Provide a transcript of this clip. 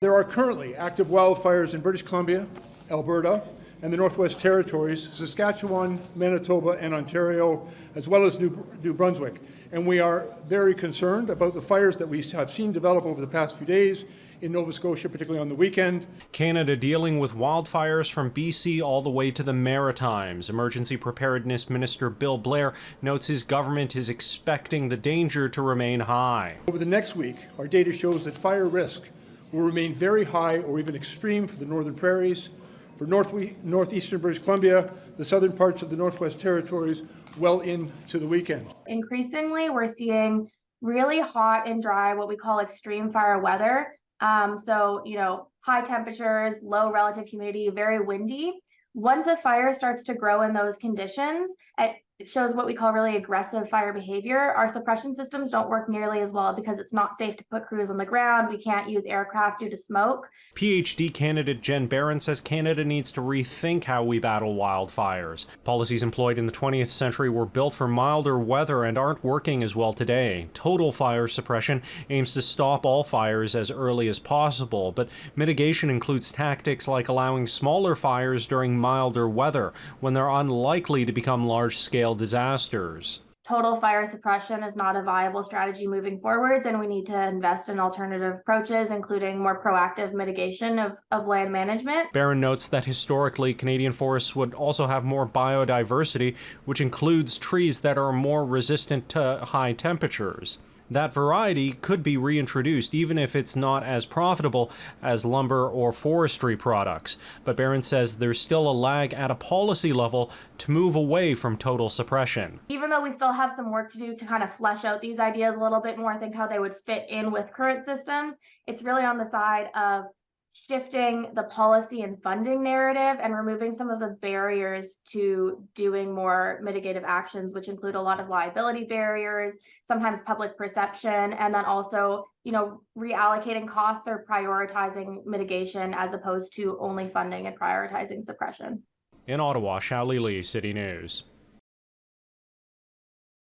There are currently active wildfires in British Columbia, Alberta, and the Northwest Territories, Saskatchewan, Manitoba, and Ontario, as well as New Brunswick. And we are very concerned about the fires that we have seen develop over the past few days in Nova Scotia, particularly on the weekend. Canada dealing with wildfires from BC all the way to the Maritimes. Emergency Preparedness Minister Bill Blair notes his government is expecting the danger to remain high. Over the next week, our data shows that fire risk will remain very high or even extreme for the Northern Prairies, for northeastern British Columbia, the southern parts of the Northwest Territories, well into the weekend. Increasingly, we're seeing really hot and dry, what we call extreme fire weather. High temperatures, low relative humidity, very windy. Once a fire starts to grow in those conditions, it shows what we call really aggressive fire behavior. Our suppression systems don't work nearly as well because it's not safe to put crews on the ground. We can't use aircraft due to smoke. PhD candidate Jen Barron says Canada needs to rethink how we battle wildfires. Policies employed in the 20th century were built for milder weather and aren't working as well today. Total fire suppression aims to stop all fires as early as possible, but mitigation includes tactics like allowing smaller fires during milder weather when they're unlikely to become large-scale disasters. Total fire suppression is not a viable strategy moving forwards, and we need to invest in alternative approaches, including more proactive mitigation of land management. Barron notes that historically, Canadian forests would also have more biodiversity, which includes trees that are more resistant to high temperatures. That variety could be reintroduced even if it's not as profitable as lumber or forestry products. But Barron says there's still a lag at a policy level to move away from total suppression. Even though we still have some work to do to kind of flesh out these ideas a little bit more, think how they would fit in with current systems, it's really on the side of shifting the policy and funding narrative and removing some of the barriers to doing more mitigative actions, which include a lot of liability barriers, sometimes public perception, and then also, reallocating costs or prioritizing mitigation as opposed to only funding and prioritizing suppression. In Ottawa, Xiaoli Li, City News.